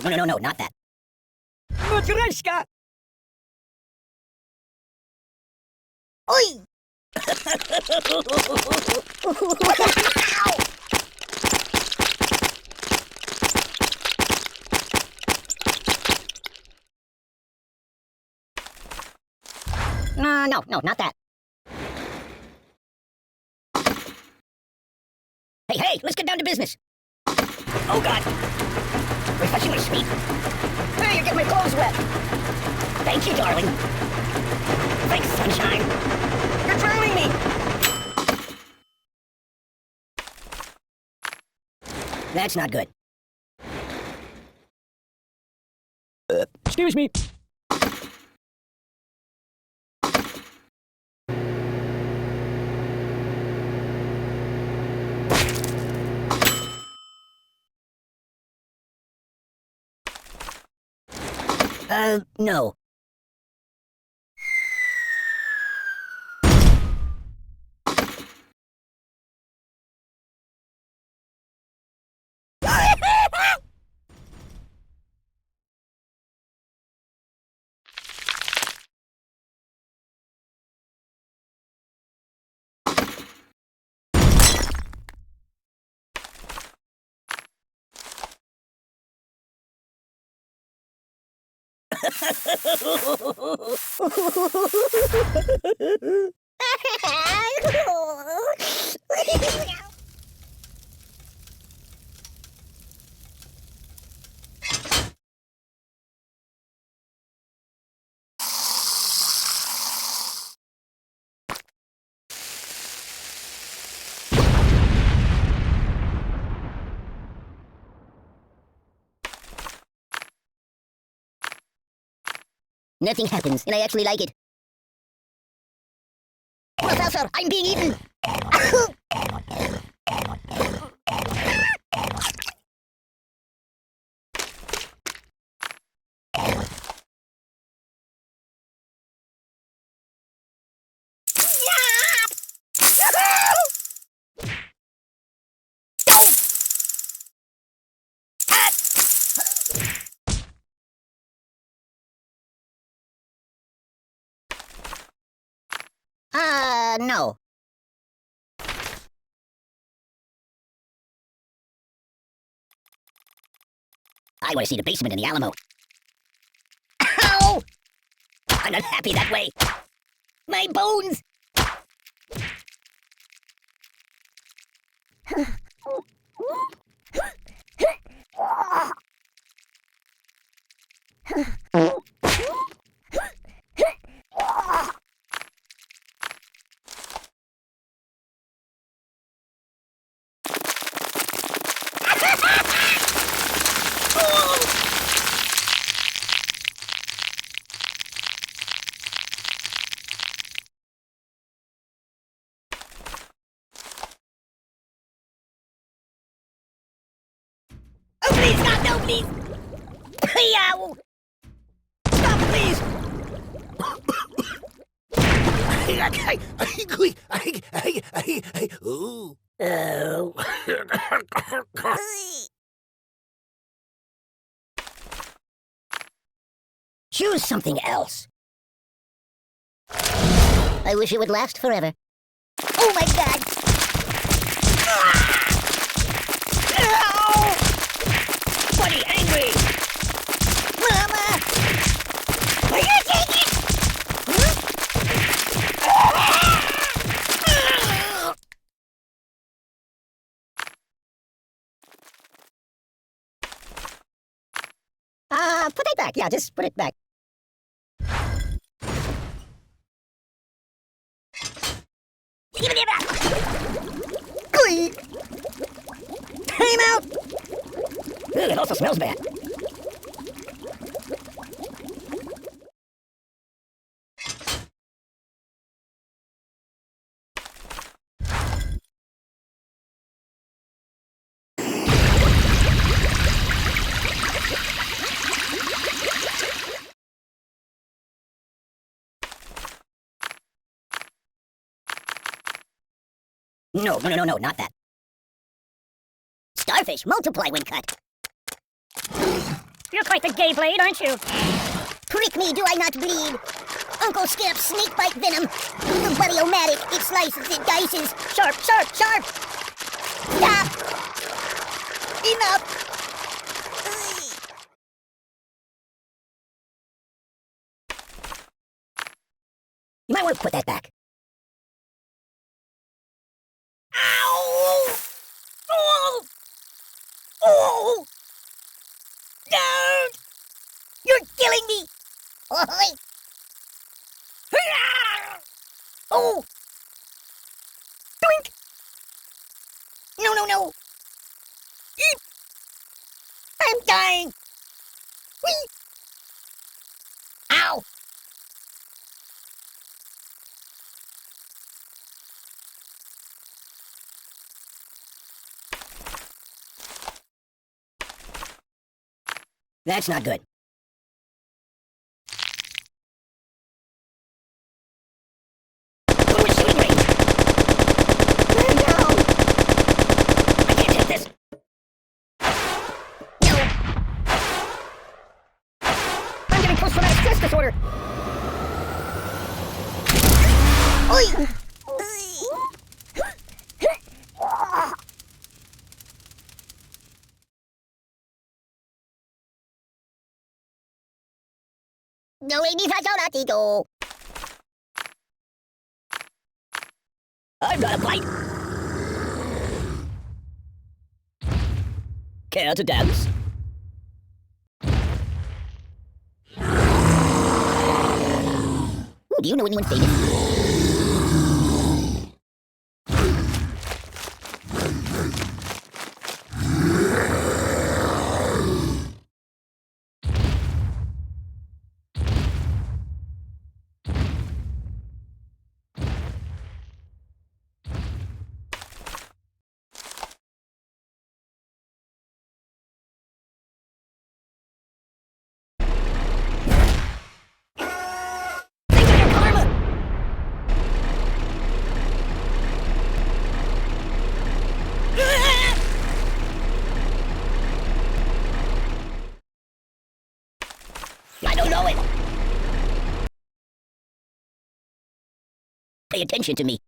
No, not that. Matryoshka! Oi! No, not that. Hey, let's get down to business. Oh, God. Refreshing my sweet. Hey, you're getting my clothes wet. Thank you, darling. Thanks, sunshine. You're drowning me. That's not good. Excuse me. No. Nothing happens, and I actually like it. Professor, I'm being eaten! No. I want to see the basement in the Alamo. Ow! I'm not happy that way. My bones! Oh, please, stop! No, please! Yow! Stop, please! Ooh. Oh. Choose something else. I wish it would last forever. Oh my God! Ow! Buddy, angry! Mama! Are you taking it? Put it back. Yeah, just put it back. Give it back! Time out! Ugh, it also smells bad. No, not that. Starfish multiply when cut. You You're quite the gay blade, aren't you? Prick me, do I not bleed? Uncle Skip's snake bite venom. The buddy-o-matic, it slices, it dices. Sharp, sharp, sharp! Stop! Enough! You might want to put that back. Ow! Oh! Oh! Don't! You're killing me! Oh! Oh! Doink! No, no, no! Eep! I'm dying! Whee! Ow! That's not good. Oh, we're shooting range! I'm down! I can't take this! No! I'm getting post-traumatic stress disorder! Oi! No, ini saja tidur. I've got a bite! Care to dance? Do you know anyone famous? Think of your karma! I don't know it! Pay attention to me.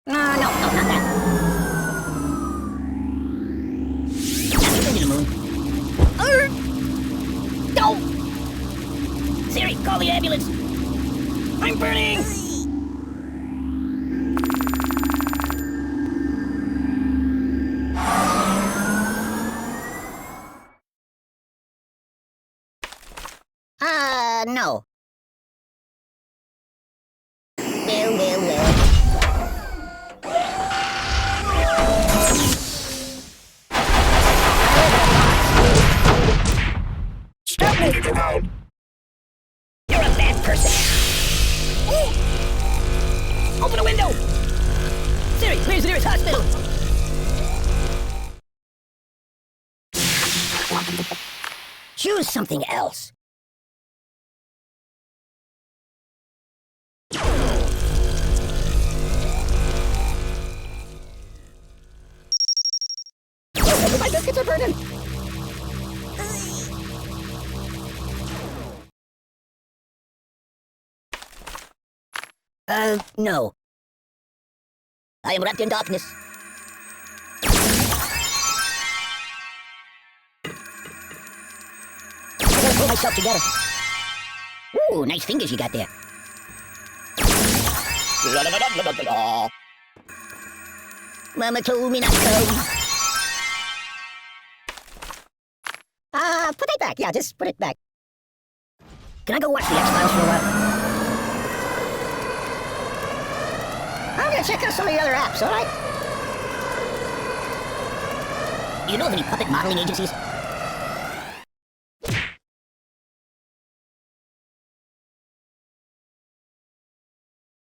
No, not that. Have you been to the moon? No! Siri, call the ambulance! I'm burning! No. Well. Stop moving around! You're a bad person! Ooh. Open a window! Siri, where's the nearest hospital? Choose something else. Oh, my biscuits are burning! No. I am wrapped in darkness. I gotta pull myself together. Ooh, nice fingers you got there. Mama told me not to come. Put it back. Yeah, just put it back. Can I go watch the X-Files for a while? I'm gonna check out some of the other apps, alright? You know of any puppet modeling agencies?